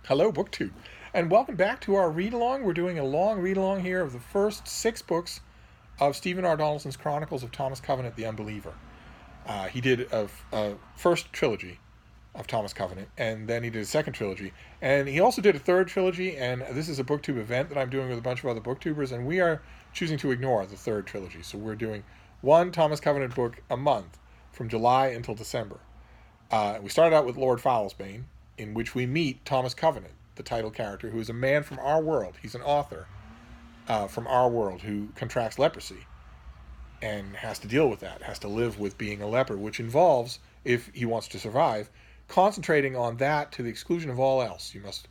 Hello, BookTube, and welcome back to our read-along. We're doing a long read-along here of the first 6 books of Stephen R. Donaldson's Chronicles of Thomas Covenant the Unbeliever. He did a first trilogy of Thomas Covenant, and then he did a second trilogy. And he also did a third trilogy, and this is a BookTube event that I'm doing with a bunch of other BookTubers, and we are choosing to ignore the third trilogy. So we're doing one Thomas Covenant book a month from July until December. We started out with Lord Foulsbane, in which we meet Thomas Covenant, the title character, who is a man from our world. He's an author from our world who contracts leprosy and has to deal with that, has to live with being a leper, which involves, if he wants to survive, concentrating on that to the exclusion of all else. You must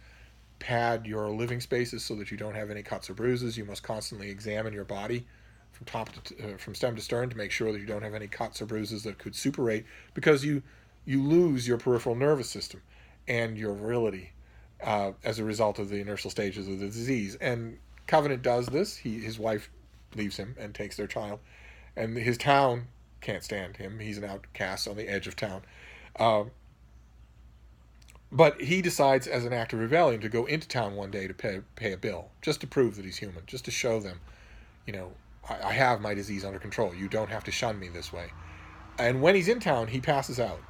pad your living spaces so that you don't have any cuts or bruises. You must constantly examine your body from stem to stern to make sure that you don't have any cuts or bruises that could suppurate, because you lose your peripheral nervous system and your virility as a result of the initial stages of the disease. And Covenant does this. His wife leaves him and takes their child, and his town can't stand him. He's an outcast on the edge of town. But he decides, as an act of rebellion, to go into town one day to pay a bill, just to prove that he's human, just to show them, I have my disease under control. You don't have to shun me this way. And when he's in town, he passes out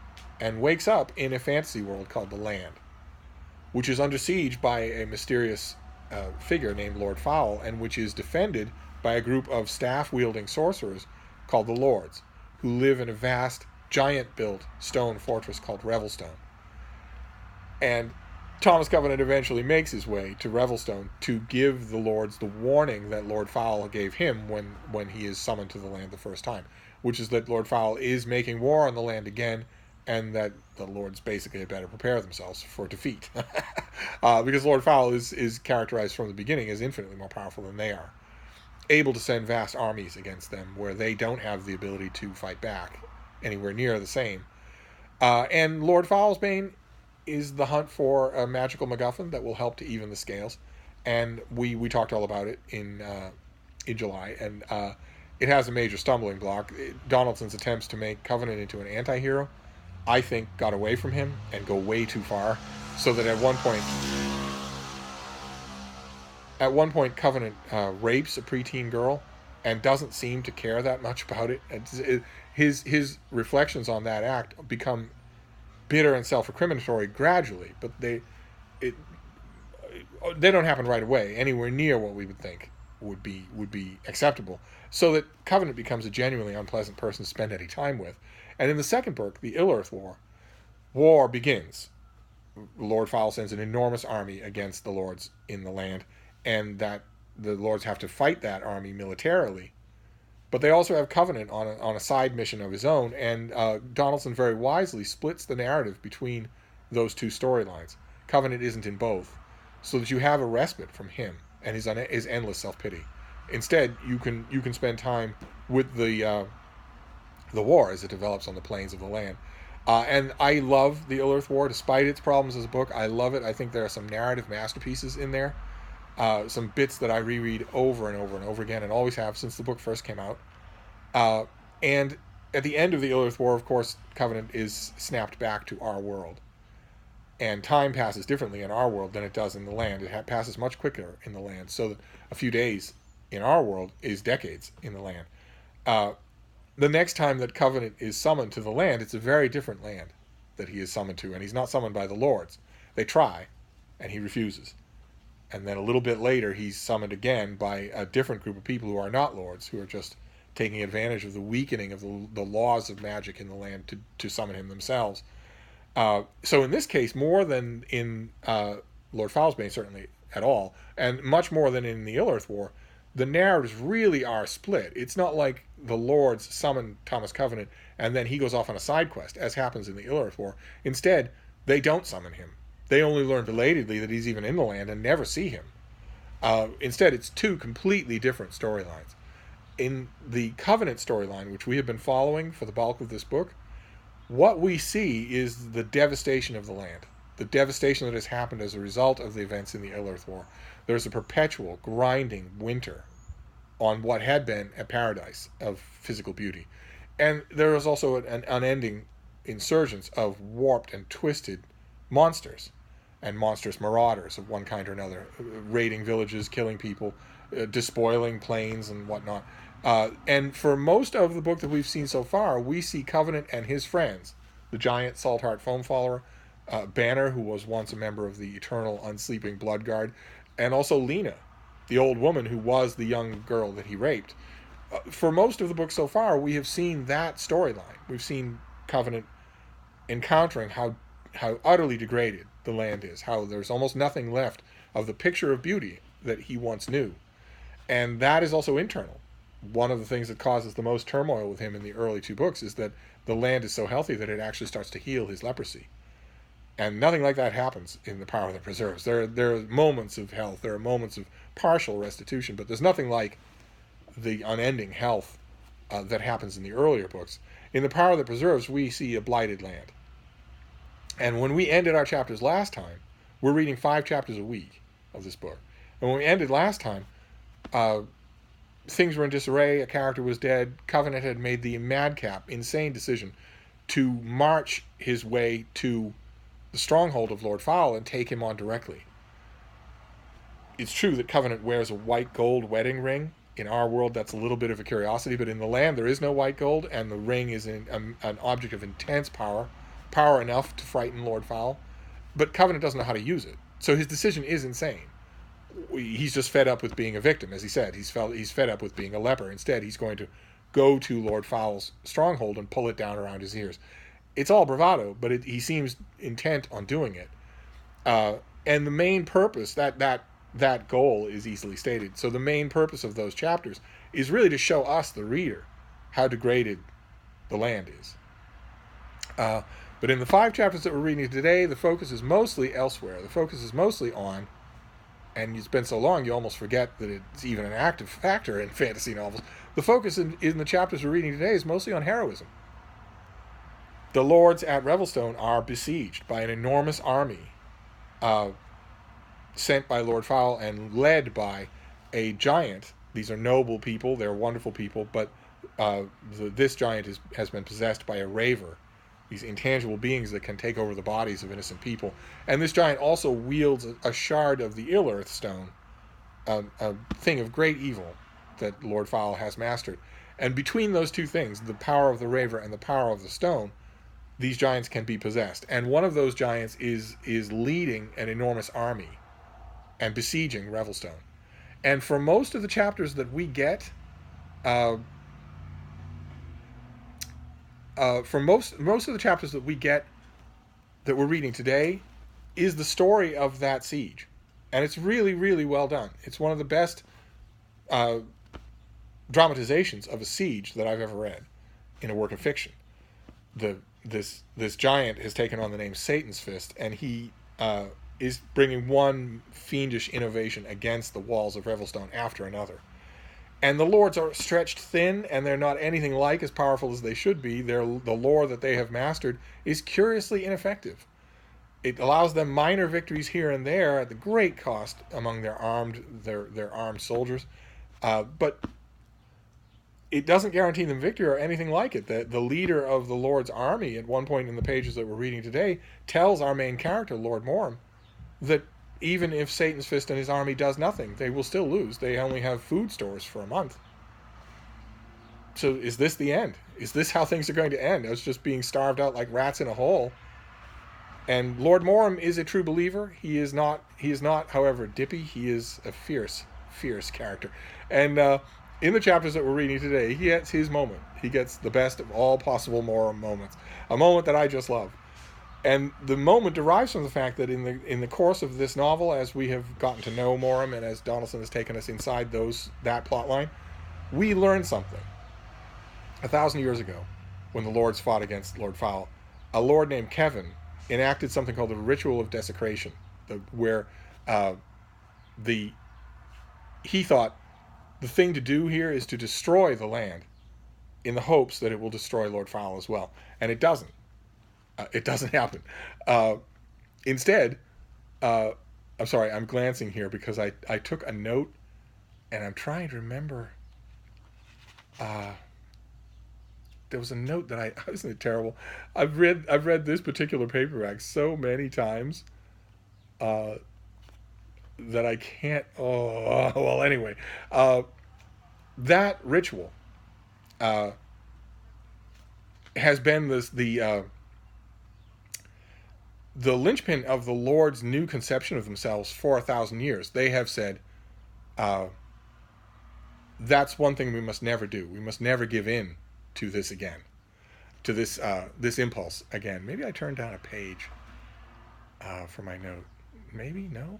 and wakes up in a fantasy world called the Land, which is under siege by a mysterious figure named Lord Foul, and which is defended by a group of staff-wielding sorcerers called the Lords, who live in a vast, giant-built stone fortress called Revelstone. And Thomas Covenant eventually makes his way to Revelstone to give the Lords the warning that Lord Foul gave him when he is summoned to the Land the first time, which is that Lord Foul is making war on the Land again, and that the Lords basically had better prepare themselves for defeat. Because Lord Foul is characterized from the beginning as infinitely more powerful than they are, able to send vast armies against them where they don't have the ability to fight back anywhere near the same. And Lord Foulsbane is the hunt for a magical MacGuffin that will help to even the scales. And we talked all about it in July, and it has a major stumbling block. Donaldson's attempts to make Covenant into an anti-hero, I think, got away from him and go way too far, so that at one point Covenant rapes a preteen girl and doesn't seem to care that much about it. His reflections on that act become bitter and self-recriminatory gradually, but they don't happen right away, anywhere near what we would think would be acceptable, so that Covenant becomes a genuinely unpleasant person to spend any time with. And in the second book, the Ill-Earth War begins. Lord Foul sends an enormous army against the Lords in the Land, and that the Lords have to fight that army militarily. But they also have Covenant on a side mission of his own, and Donaldson very wisely splits the narrative between those two storylines. Covenant isn't in both, so that you have a respite from him and his endless self-pity. Instead, you can spend time with the war as it develops on the plains of the Land. And I love the Ill-Earth War, despite its problems as a book. I love it. I think there are some narrative masterpieces in there. Some bits that I reread over and over and over again, and always have since the book first came out. And at the end of the Ill-Earth War, of course, Covenant is snapped back to our world. And time passes differently in our world than it does in the Land. It passes much quicker in the Land, so that a few days in our world is decades in the Land. The next time that Covenant is summoned to the Land, it's a very different land that he is summoned to, and he's not summoned by the Lords. They try, and he refuses. And then a little bit later, he's summoned again by a different group of people who are not Lords, who are just taking advantage of the weakening of the laws of magic in the Land to summon him themselves. So in this case, more than in Lord Foulsbane, certainly at all, and much more than in the Ill-Earth War, the narratives really are split. It's not like the Lords summon Thomas Covenant and then he goes off on a side quest, as happens in the Ill-Earth War. Instead, they don't summon him. They only learn belatedly that he's even in the Land and never see him. Instead, it's two completely different storylines. In the Covenant storyline, which we have been following for the bulk of this book, what we see is the devastation of the Land, the devastation that has happened as a result of the events in the Ill-Earth War. There's a perpetual, grinding winter on what had been a paradise of physical beauty. And there is also an unending insurgence of warped and twisted monsters. and monstrous marauders of one kind or another, raiding villages, killing people, despoiling plains and whatnot. And for most of the book that we've seen so far, we see Covenant and his friends, the giant Saltheart Foamfollower, Banner, who was once a member of the Eternal Unsleeping Blood Guard, and also Lena, the old woman who was the young girl that he raped. For most of the book so far, we have seen that storyline. We've seen Covenant encountering how utterly degraded the land is, how there's almost nothing left of the picture of beauty that he once knew. And that is also internal. One of the things that causes the most turmoil with him in the early two books is that the land is so healthy that it actually starts to heal his leprosy. And nothing like that happens in The Power That Preserves. There are moments of health, there are moments of partial restitution, but there's nothing like the unending health that happens in the earlier books. In The Power That Preserves, we see a blighted land. And when we ended our chapters last time, we're reading 5 chapters a week of this book. And when we ended last time, things were in disarray, a character was dead, Covenant had made the madcap, insane decision to march his way to the stronghold of Lord Fowl and take him on directly. It's true that Covenant wears a white gold wedding ring. In our world, that's a little bit of a curiosity, but in the land, there is no white gold, and the ring is an object of intense power enough to frighten Lord Fowl. But Covenant doesn't know how to use it. So his decision is insane. He's just fed up with being a victim, as he said. He's fed up with being a leper. Instead, he's going to go to Lord Fowl's stronghold and pull it down around his ears. It's all bravado, but he seems intent on doing it. And the main purpose, that goal is easily stated. So the main purpose of those chapters is really to show us, the reader, how degraded the land is. But in the 5 chapters that we're reading today, the focus is mostly elsewhere. The focus is mostly on, and it's been so long you almost forget that it's even an active factor in fantasy novels. The focus in the chapters we're reading today is mostly on heroism. The lords at Revelstone are besieged by an enormous army sent by Lord Fowl and led by a giant. These are noble people, they're wonderful people, but this giant has been possessed by a raver, these intangible beings that can take over the bodies of innocent people. And this giant also wields a shard of the Ill-Earth Stone, a thing of great evil that Lord Fowl has mastered. And between those two things, the power of the raver and the power of the stone, these giants can be possessed. And one of those giants is leading an enormous army and besieging Revelstone. And for most of the chapters that we get, for most of the chapters that we get that we're reading today is the story of that siege. And it's really, really well done. It's one of the best dramatizations of a siege that I've ever read in a work of fiction. This giant has taken on the name Satan's Fist, and he is bringing one fiendish innovation against the walls of Revelstone after another. And the lords are stretched thin, and they're not anything like as powerful as they should be. The lore that they have mastered is curiously ineffective. It allows them minor victories here and there at the great cost among their armed soldiers, but it doesn't guarantee them victory or anything like it. The leader of the Lord's army, at one point in the pages that we're reading today, tells our main character, Lord Mhoram, that even if Satan's Fist and his army does nothing, they will still lose. They only have food stores for a month. So is this the end? Is this how things are going to end? Us just being starved out like rats in a hole? And Lord Mhoram is a true believer. He is not, however, dippy. He is a fierce character. And in the chapters that we're reading today, he gets his moment. He gets the best of all possible Mhoram moments. A moment that I just love. And the moment derives from the fact that in the course of this novel, as we have gotten to know Mhoram and as Donaldson has taken us inside that plot line, we learn something. 1,000 years ago, when the lords fought against Lord Fowl, a lord named Kevin enacted something called the Ritual of Desecration, where he thought the thing to do here is to destroy the land in the hopes that it will destroy Lord Fowl as well. And it doesn't. It doesn't happen. Instead, I'm sorry, I'm glancing here because I took a note and I'm trying to remember. There was a note that isn't it terrible? I've read this particular paperback so many times that I can't. Oh, well, anyway, uh, that ritual has been the linchpin of the Lord's new conception of themselves for 1,000 years. They have said, that's one thing we must never do. We must never give in to this again, to this impulse again. Maybe I turned down a page for my note. Maybe no.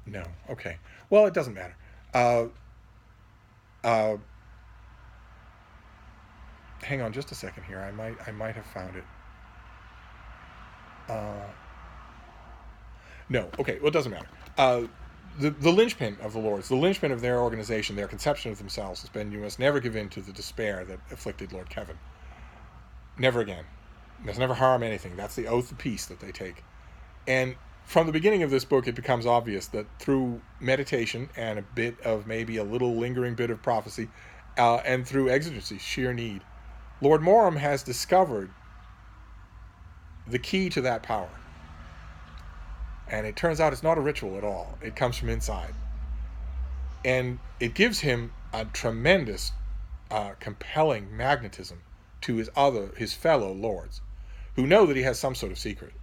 No. Okay. Well, it doesn't matter. Uh, uh, Hang on just a second here. I might have found it. Uh, no. Okay. Well, it doesn't matter. The linchpin of the Lords, the linchpin of their organization, their conception of themselves has been, you must never give in to the despair that afflicted Lord Kevin. Never again. You must never harm anything. That's the oath of peace that they take. And from the beginning of this book, it becomes obvious that through meditation and a bit of maybe a little lingering bit of prophecy, and through exigency, sheer need, Lord Mhoram has discovered the key to that power. And it turns out it's not a ritual at all. It comes from inside. And it gives him a tremendous, compelling magnetism to his fellow lords, who know that he has some sort of secret,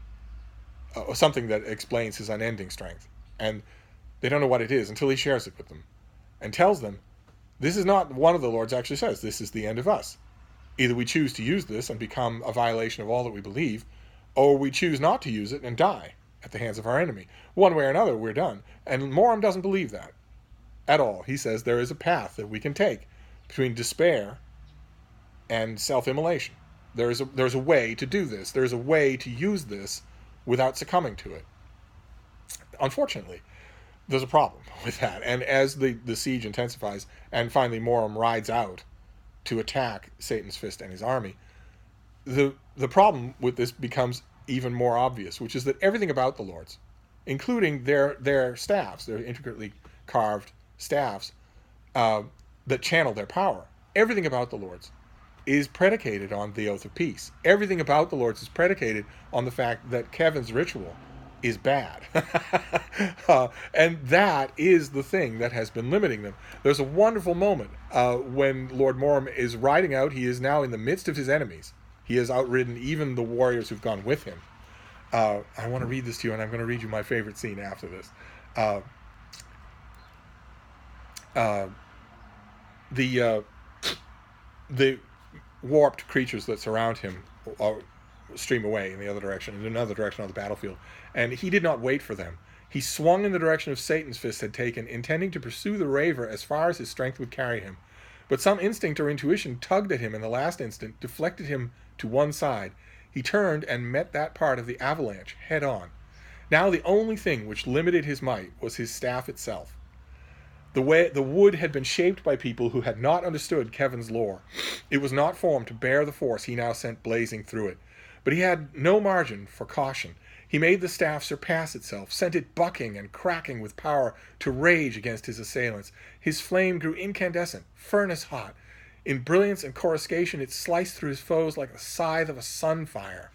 or something that explains his unending strength. And they don't know what it is until he shares it with them and tells them, this is not, one of the lords actually says, this is the end of us. Either we choose to use this and become a violation of all that we believe, or we choose not to use it and die at the hands of our enemy. One way or another, we're done. And Mhoram doesn't believe that at all. He says there is a path that we can take between despair and self-immolation. There's a way to do this. There's a way to use this without succumbing to it. Unfortunately, there's a problem with that. And as the siege intensifies, and finally Mhoram rides out to attack Satan's Fist and his army, the problem with this becomes even more obvious, which is that everything about the lords, including their staffs, their intricately carved staffs that channel their power, everything about the lords is predicated on the oath of peace. Everything about the lords is predicated on the fact that Kevin's ritual is bad. And that is the thing that has been limiting them. There's a wonderful moment when Lord Mhoram is riding out. He is now in the midst of his enemies. He has outridden even the warriors who've gone with him. I want to read this to you, and I'm going to read you my favorite scene after this. The warped creatures that surround him stream away in the other direction, in another direction on the battlefield, and he did not wait for them. He swung in the direction of Satan's Fist had taken, intending to pursue the raver as far as his strength would carry him. But some instinct or intuition tugged at him in the last instant, deflected him to one side. He turned and met that part of the avalanche head on. Now the only thing which limited his might was his staff itself. The wood had been shaped by people who had not understood Kevin's lore. It was not formed to bear the force he now sent blazing through it. But he had no margin for caution. He made the staff surpass itself, sent it bucking and cracking with power to rage against his assailants. His flame grew incandescent, furnace hot. In brilliance and coruscation, it sliced through his foes like the scythe of a sun fire.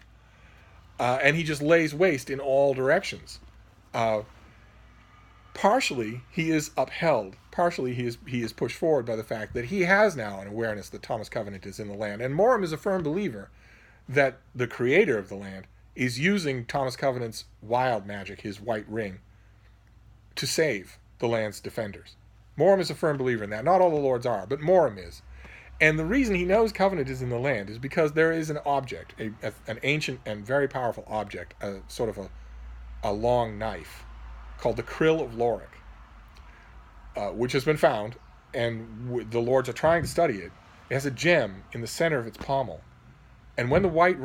And he just lays waste in all directions. Partially, he is upheld. Partially, he is pushed forward by the fact that he has now an awareness that Thomas Covenant is in the land. And Mhoram is a firm believer that the creator of the land is using Thomas Covenant's wild magic, his white ring, to save the land's defenders. Mhoram is a firm believer in that. Not all the lords are, but Mhoram is. And the reason he knows Covenant is in the land is because there is an object, an ancient and very powerful object, a sort of a long knife, called the Krill of Lorik, which has been found, and the lords are trying to study it. It has a gem in the center of its pommel. And when the white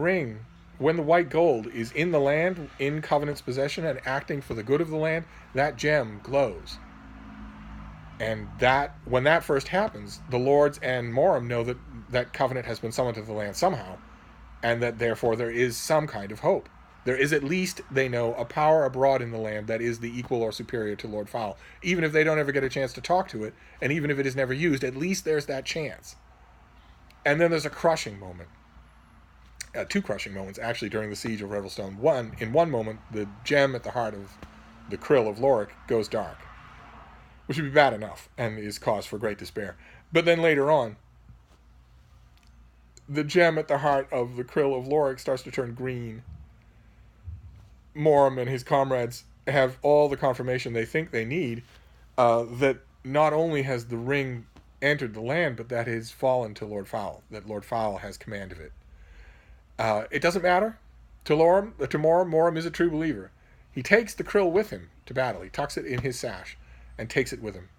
gold is in the land, in Covenant's possession, and acting for the good of the land, that gem glows. And when that first happens, the lords and Mhoram know that Covenant has been summoned to the land somehow, and that therefore there is some kind of hope. There is at least, they know, a power abroad in the land that is the equal or superior to Lord Fowl. Even if they don't ever get a chance to talk to it, and even if it is never used, at least there's that chance. And then there's a crushing moment. two crushing moments actually during the siege of Revelstone. In one moment, the gem at the heart of the krill of Lorik goes dark, which would be bad enough and is cause for great despair. But then later on, the gem at the heart of the krill of Lorik starts to turn green. Mhoram and his comrades have all the confirmation they think they need, that not only has the ring entered the land, but that it has fallen to Lord Fowl, that Lord Fowl has command of it. It doesn't matter to Mhoram. Mhoram is a true believer. He takes the krill with him to battle. He tucks it in his sash and takes it with him.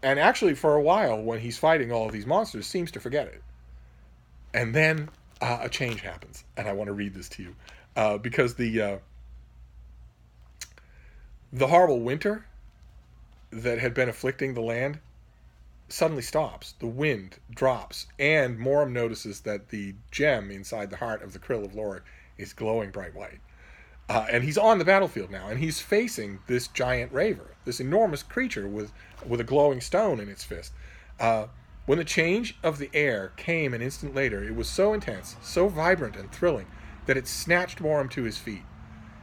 And actually, for a while, when he's fighting all of these monsters, seems to forget it. And then a change happens, and I want to read this to you, because the horrible winter that had been afflicting the land suddenly stops. The wind drops, and Mhoram notices that the gem inside the heart of the krill of Lorik is glowing bright white. And he's on the battlefield now, and he's facing this giant raver, this enormous creature with a glowing stone in its fist. When the change of the air came an instant later, it was so intense, so vibrant and thrilling, that it snatched Mhoram to his feet.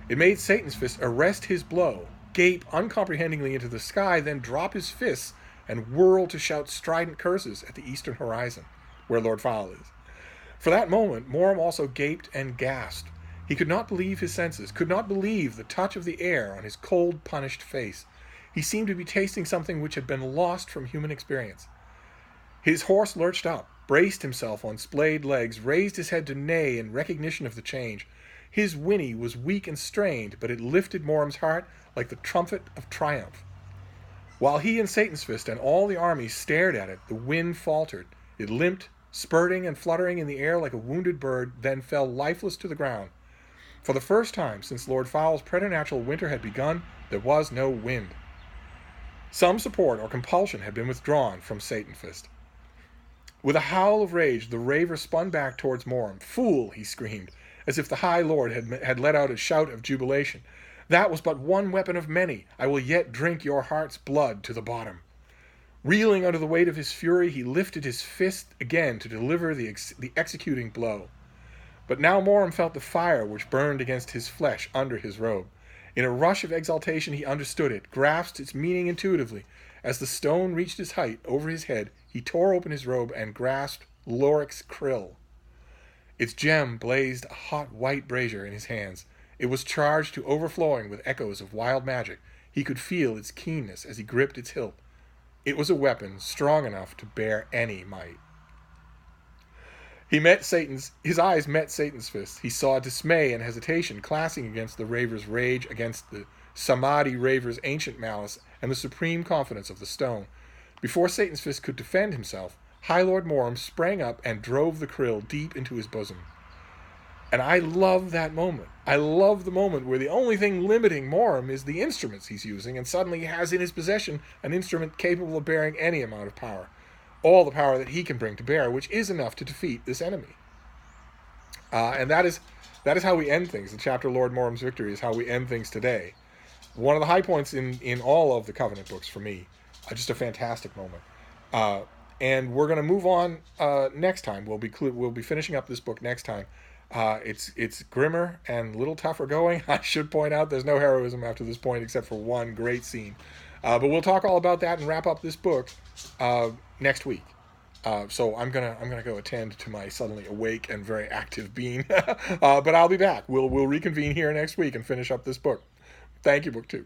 It made Satan's fist arrest his blow, gape uncomprehendingly into the sky, then drop his fists and whirl to shout strident curses at the eastern horizon, where Lord Fowl is. For that moment, Mhoram also gaped and gasped. He could not believe his senses, could not believe the touch of the air on his cold, punished face. He seemed to be tasting something which had been lost from human experience. His horse lurched up, braced himself on splayed legs, raised his head to neigh in recognition of the change. His whinny was weak and strained, but it lifted Mhoram's heart like the trumpet of triumph. While he and Satan's fist and all the army stared at it, the wind faltered. It limped, spurting and fluttering in the air like a wounded bird, then fell lifeless to the ground. For the first time since Lord Fowl's preternatural winter had begun, there was no wind. Some support or compulsion had been withdrawn from Satan's fist. With a howl of rage, the raver spun back towards Mhoram. "Fool!" he screamed, as if the High Lord had let out a shout of jubilation. "That was but one weapon of many. I will yet drink your heart's blood to the bottom." Reeling under the weight of his fury, he lifted his fist again to deliver the executing blow. But now Mhoram felt the fire which burned against his flesh under his robe. In a rush of exaltation he understood it, grasped its meaning intuitively. As the stone reached its height over his head, he tore open his robe and grasped Lorik's krill. Its gem blazed a hot white brazier in his hands. It was charged to overflowing with echoes of wild magic. He could feel its keenness as he gripped its hilt. It was a weapon strong enough to bear any might. His eyes met Satan's fist. He saw dismay and hesitation clashing against the raver's rage, against the Samadhi raver's ancient malice, and the supreme confidence of the stone. Before Satan's fist could defend himself, High Lord Mhoram sprang up and drove the krill deep into his bosom. And I love that moment. I love the moment where the only thing limiting Mhoram is the instruments he's using, and suddenly he has in his possession an instrument capable of bearing any amount of power. All the power that he can bring to bear, which is enough to defeat this enemy. And that is how we end things. The chapter Lord Mhoram's Victory is how we end things today. One of the high points in all of the Covenant books for me. Just a fantastic moment. And we're going to move on next time. We'll be finishing up this book next time. It's grimmer and a little tougher going. I should point out there's no heroism after this point except for one great scene. But we'll talk all about that and wrap up this book next week. So I'm gonna go attend to my suddenly awake and very active being. But I'll be back. We'll reconvene here next week and finish up this book. Thank you, Book 2.